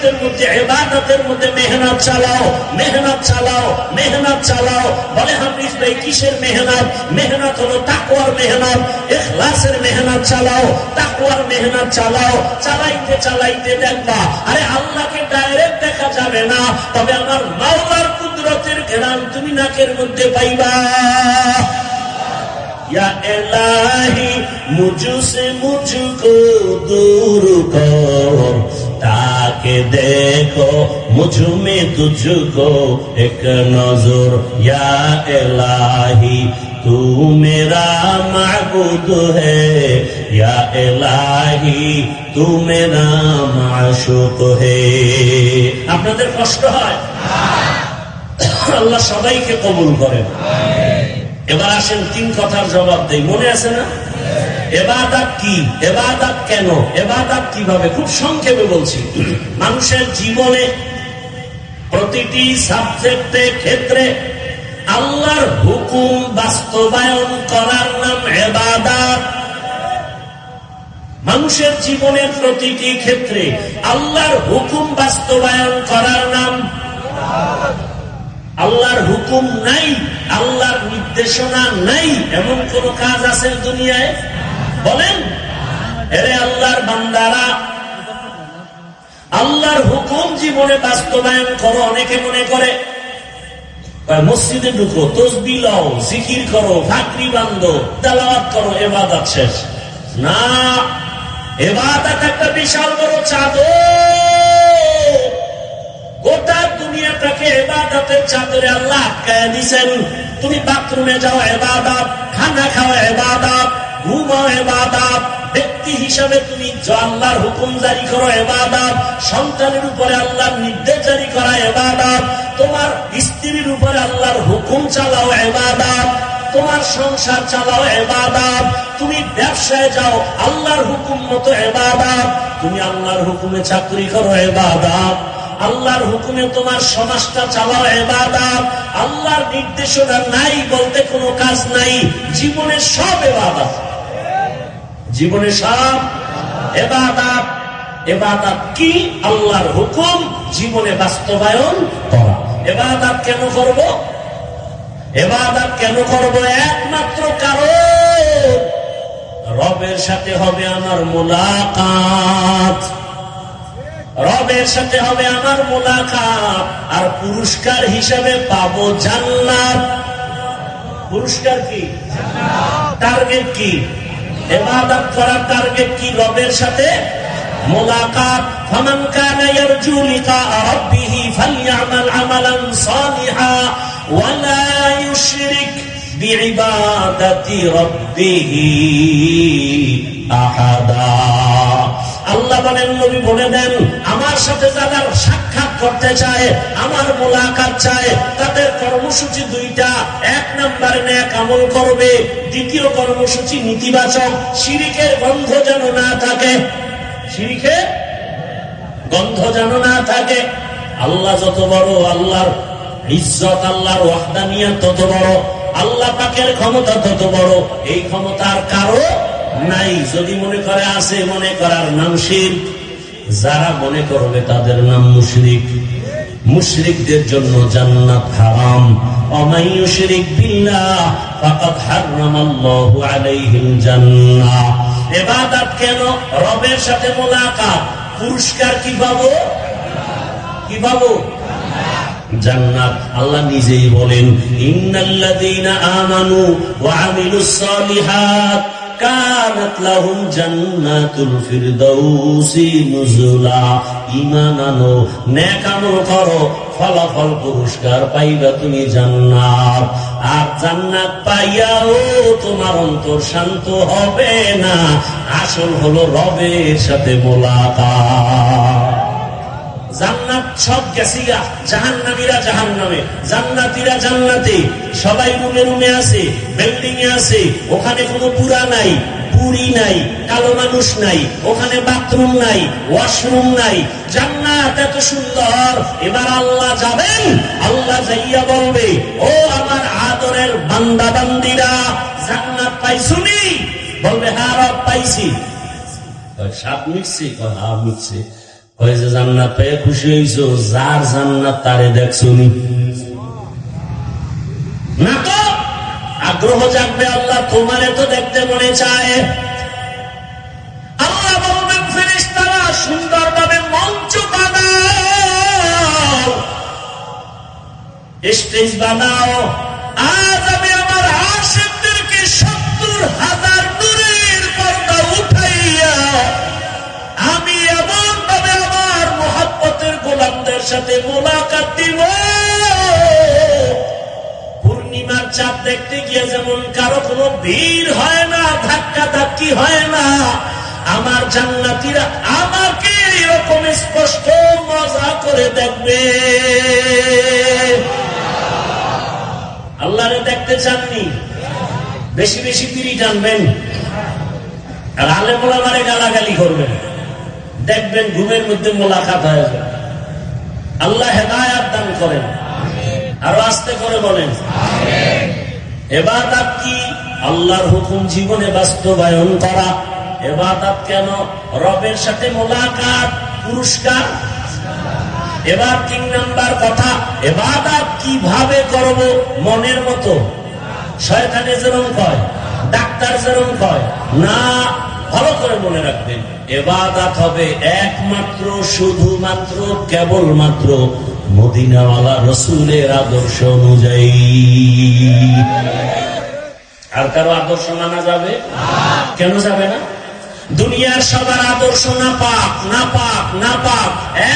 শরীয়তের মধ্যে, ইবাদতের মধ্যে মেহনত চালাও, মেহনত চালাও, মেহনত চালাও। বলে হাফিজ ভাই কিসের মেহনত? মেহনত হলো তাকওয়ার মেহনত, ইখলাসের মেহনত চালাও, তাকওয়ার মেহনত চালাও। চালাইতে চালাইতে দেখবা আরে আল্লাহকে ডাইরেক্ট দেখা যাবে না, তবে আমার মাওলার কুদরতের ঘ্রাণ তুমি নাকের মধ্যে পাইবা। या इलाही मुझसे मुझको दूर कर, ताकि देखो मुझ में तुझको एक नजर। या इलाही तू मेरा माबूद है, या इलाही तू मेरा माशूक है। আপনাদের কষ্ট হয়? আল্লাহ সবাইকে কবুল করেন। এবার আসেন তিন কথার জবাব দেই, মনে আছে না? ইবাদত কি, ইবাদত কেন, ইবাদত কিভাবে? খুব সংক্ষেপে বলছি। মানুষের জীবনে প্রতিটি সাবজেক্টে ক্ষেত্রে আল্লাহর হুকুম বাস্তবায়ন করার নাম ইবাদত। মানুষের জীবনের প্রতিটি ক্ষেত্রে আল্লাহর হুকুম বাস্তবায়ন করার নাম। আল্লাহর হুকুম নাই, আল্লাহর নির্দেশনা নাই, এমন কোন কাজ আছে দুনিয়ায়? বলেন। এরে আল্লাহর বান্দারা, আল্লাহর হুকুম জীবনে বাস্তবায়ন করো। অনেকে মনে করে মসজিদে ঢুকো, তসবিহ লও, জিকির করো, ফাকরি বান্ধো, তেলাওয়াত করো, ইবাদত শেষ। না, ইবাদত একটা বিশাল বড় চাদর। গোটা দুনিয়াটাকে ইবাদতের চাদরে আল্লাহ আটকায় দিয়েছেন। তুমি বাথরুমে যাও ইবাদত, খানা খাও ইবাদত, ঘুমাও ইবাদত, ব্যক্তি হিসাবে তুমি আল্লাহর হুকুম জারি করো ইবাদত, সন্তানের উপরে আল্লাহর নির্দেশ জারি করা ইবাদত, তোমার স্ত্রীর উপরে আল্লাহর হুকুম চালাও ইবাদত, তোমার সংসার চালাও ইবাদত, তুমি ব্যবসায় যাও আল্লাহর হুকুম মতো ইবাদত, তুমি আল্লাহর হুকুমে চাকরি করো ইবাদত, আল্লাহর হুকুমে তোমার সমাজটা চালাও ইবাদত। আল্লাহর নির্দেশনা নাই বলতে কোনো কাজ নাই। জীবনে সব ইবাদত, জীবনে সব ইবাদত। ইবাদত কি? আল্লাহর হুকুম জীবনে বাস্তবায়ন করা। ইবাদত কেন করব? ইবাদত কেন করব? একমাত্র কারণ রবের সাথে হবে আমার মুলাকাত, রবের সাথে হবে আমার মুলাকাত, আর পুরস্কার হিসাবে পাবো জান্নাত। পুরস্কার কি? টার্গেট কি? ইবাদত করার টার্গেট কি? রবের সাথে মুলাকাত। ফামান কানা ইয়ারজু লিকা রাব্বিহি ফালইআমাল আমালান সালিহা ওয়া লা ইউশরিক বিইবাদাতি রাব্বিহি আহাদা। আল্লাহ বলেন, নবী বলে দেন, আমার সাথে যারা সাক্ষাৎ করতে চায়, আমার মুলাকাত চায়, তাদের কর্মসূচি দুইটা। এক নম্বরে নেক আমল করবে, দ্বিতীয় কর্মসূচি নীতিবাচক। শিরিকের গন্ধ যেন না থাকে, শিরিকের গন্ধ যেন না থাকে। আল্লাহ যত বড়, আল্লাহর ইজ্জত, আল্লাহর ওয়াহদানিয়ত তত বড়, আল্লাহ পাকের ক্ষমতা তত বড়। এই ক্ষমতার কারো নাই। যদি মনে করে আছে, মনে করার নাম শিরক। যারা মনে করবে তাদের নাম মুশরিক। মুশরিকদের জন্য জান্নাত হারাম। ওয়ামান ইউশরিক বিল্লাহ ফাকাদ হারামাল্লাহু আলাইহিল জান্নাহ। ইবাদত কেন? রবের সাথে মুলাকাত। পুরস্কার কি পাবো? কি পাবো? জান্নাত। আল্লাহ নিজেই বলেন, ইন্নাল্লাযীনা আমানু ওয়া আমিলুস সালিহাত কানাত লাহুম জান্নাতুল ফিরদাউসি নুজুলা। ঈমান আনো, নেক আমল করো, ফলাফল পুরস্কার পাইবা তুমি জান্নাত। আর জান্নাত পাইয়াও তোমার অন্তর শান্ত হবে না। আসল হলো রবের সাথে মুলাকাত। জান্নাত সব গেছি গা, জাহান্নামীরা জাহান্নামে, জান্নাতীরা জান্নাতে। সবাই রুমে রুমে আছে, বিল্ডিং এ আছে। ওখানে কোনো পুরা নাই, পুরি নাই, কালো মানুষ নাই, ওখানে বাথরুম নাই, ওয়াশরুম নাই। জান্নাত এত সুন্দর। এবার আল্লাহ যাবেন, আল্লাহ যাইয়া বলবে, ও আমার আদরের বান্দা বান্দিরা, জান্নাত পাইছুনি? বলবে, হ্যাঁ রব পাইছি। সাপ মিটছে? হ্যাঁ মিটছে। ওই যে জান্নাত পেয়ে খুশি হইছো, যার জান্নাত তারে দেখছো না তো আগ্রহ জাগবে, আল্লাহ তোমারে তো দেখতে মনে চায়। আল্লাহ বলবেন ফেরেশতারা সুন্দরভাবে মঞ্চ বানাও, স্টেজ বানাও, আজ আমি আমার আশিকদেরকে 70,000 নূরের পর্দা উঠাইয়া আমি এমন ভাবে আমার মুহাব্বতের গোলামদের সাথে মোলাকাত দিব। পূর্ণিমার চাঁদ দেখতে গিয়ে যেমন কারো কোনো ভিড় হয় না, ধাক্কা ধাক্কি হয় না, আমার জান্নাতীরা আমাকে এরকম স্পষ্ট মজা করে দেখবে। আল্লাহরে দেখতে চাননি? বেশি বেশি পিড়ি টানবেন আর আলেম ওলামারে গালাগালি করবেন, দেখবেন ঘুমের মধ্যে মোলাকাত হয়ে যাবে। আল্লাহ হেদায়েত দান করেন। আরো আস্তে করে বলেন ইবাদত কি? আল্লাহর হুকুম জীবনে বাস্তবায়ন করা। ইবাদত কেন? রবের সাথে মোলাকাত, পুরস্কার। এবার 3 নাম্বার কথা, ইবাদত কিভাবে করব? মনের মতো, শয়তানে যেরকম কয়, ডাক্তার যেরকম কয় না। ভালো করে মনে রাখবেন, ইবাদত হবে একমাত্র, শুধুমাত্র, কেবলমাত্র মদিনাওয়ালা রসুলের আদর্শ অনুযায়ী। আর কারো আদর্শ মানা যাবে? কেন যাবে না? দুনিয়ার সবার আদর্শ না পাক, না পাক, না পাক,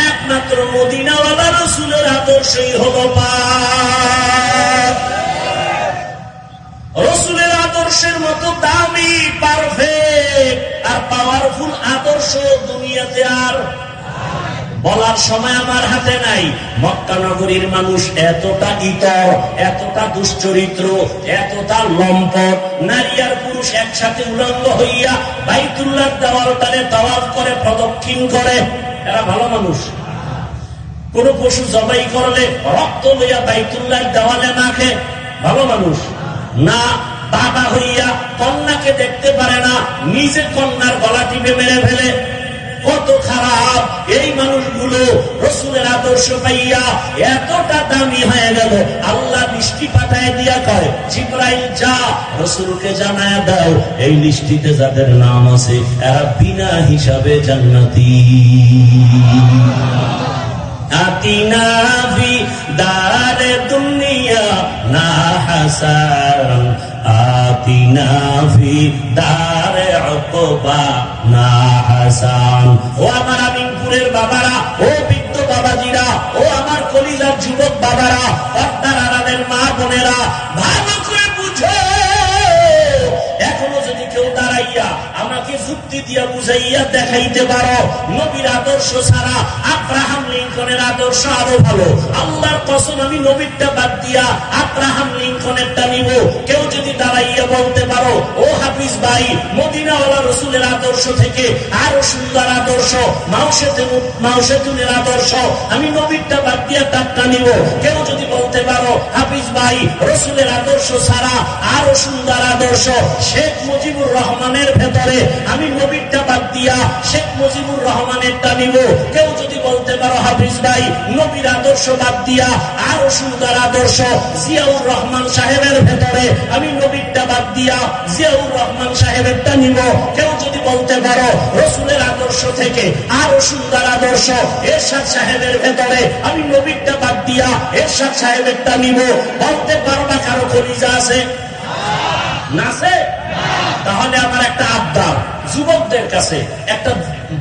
একমাত্র মদিনাওয়ালা রসুলের আদর্শই হলো পাক। রসুলের আদর্শের মতো দামি, পারফেক্ট আর পাওয়ারফুল আদর্শ দুনিয়াতে আর বলার সময় আমার হাতে নাই। মক্কা নগরীর মানুষ এতটা ইতর, এতটা দুশ্চরিত্র, এতটা লম্পট, নারী আর পুরুষ একসাথে উলঙ্গ হইয়া বাইতুল্লাহ দেওয়ালটারে তাওয়াফ করে, প্রদক্ষিণ করে। এরা ভালো মানুষ। কোন পশু জবাই করলে রক্ত লইয়া বাইতুল্লাহ দেওয়ালে মাখে, ভালো মানুষ না। বাবা হইয়া কন্যাকে দেখতে পারে না, নিজে কন্যার গলা টিপে মেরে ফেলে, কত খারাপ এই মানুষগুলো। রসুলের আদর্শ পাইয়া এতটা দামি হয়ে গেল, আল্লাহ মিষ্টি পাঠায় দিয়া কয়, জিবরাইল যা রসুলকে জানায় দাও এই লিস্টিতে যাদের নাম আছে এরা বিনা হিসাবে জান্নাতি। আতিনা ফি দারে দুনিয়া না হাসান, আতিনা ফি দারে উকবা না হাসান। ও আমার আমিনপুরের বাবারা, ও বৃদ্ধ বাবাজিরা, ও আমার কলিজার যুবক বাবারা, পর্দার আড়ালের মা বোনেরা, ভালো করে বুঝো। এখনো যদি কেউ দাঁড়াইয়া আমাকে যুক্তি দিয়া বুঝাইয়া দেখাইতে পারো নবীর আদর্শ ছাড়া আব্রাহাম লিঙ্কনের আদর্শ আরো ভালো, আল্লাহর কসম আমি নবীরটা বাদ দিয়া আব্রাহাম লিঙ্কনেরটা নিব। কেউ যদি দাঁড়াইয়া বলতে পারো ও হাফিজ ভাই মদিনাওয়ালা রসুলের আদর্শ থেকে আরো সুন্দর আদর্শ মাউশেতুনের আদর্শ, আমি নবীরটা বাদ দিয়া তারটা নিব। কেউ যদি বলতে পারো হাফিজ ভাই রসুলের আদর্শ ছাড়া আরো সুন্দর আদর্শ শেখ মুজিবুর রহমানের ভেতরে, আমি নবীরটা বাদ দিয়া শেখ মুজিবুর রহমানেরটা নিব। কেউ যদি বলতে পারো হাফিজ ভাই নবীর আদর্শ বাদ দিয়া আরো সুন্দর আদর্শ জিয়াউর রহমান সাহেবের ভেতরে, আমি নবীরটা বাদ দিয়া জিয়াউর রহমান সাহেবেরটা নিব। কেউ যদি বলতে পারো রসুলের আদর্শ থেকে আরো সুন্দর আদর্শ এরশাদ সাহেবের ভেতরে, আমি নবীরটা বাদ দিয়া এরশাদ সাহেবেরটা নিব। বলতে পারবা কারো কলিজা আছে না? তাহলে আমার একটা আবদার যুবকদের কাছে, একটা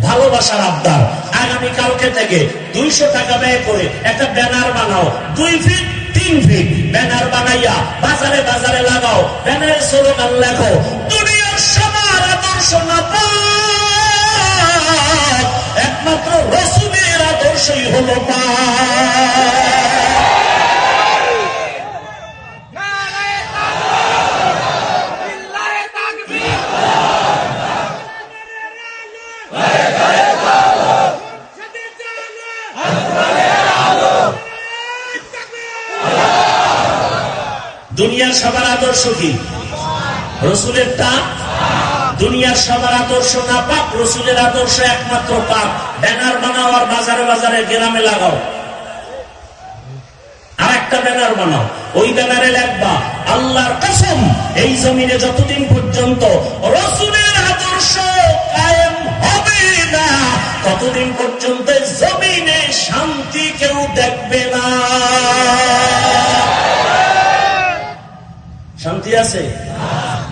ভালোবাসার আবদার, আগামী কালকে থেকে 200 টাকা ব্যয় করে একটা ব্যানার বানাও, 2 ফিট 3 ফিট ব্যানার বানাইয়া বাজারে বাজারে লাগাও। ব্যানারের স্লোগান লেখো, দুনিয়ার সবার আদর্শ না পাক, একমাত্র রসুলের আদর্শই হলো পাক। দুনিয়ার সবার আদর্শ কি? রসুলেরটা। দুনিয়ার সবার আদর্শ না পাক, রসুলের আদর্শ একমাত্র পাক। ব্যানার বানাও আর বাজারে গ্রামে লাগাও, আর একটা ব্যানার বানাও, ওই ব্যানারে লিখবা আল্লাহর কসম এই জমিনে যতদিন পর্যন্ত রাসূলের আদর্শ কায়েম হবে না ততদিন পর্যন্ত জমিনে শান্তি কেউ দেখবে না। শান্তি আছে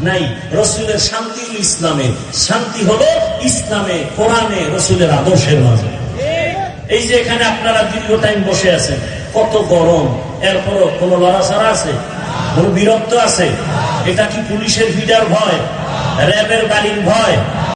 নাই? রসুলের শান্তি ইসলামে, শান্তি হলো ইসলামে, কোরআনে, রসুলের আদর্শের মাঝে। এই যে এখানে আপনারা দীর্ঘ টাইম বসে আছেন, কত গরম, এরপরও কোন লড়াছড়া আছে? কোন বিরক্ত আছে? এটা কি পুলিশের ভিড়ার ভয়, র্যাবের বাড়ির ভয়?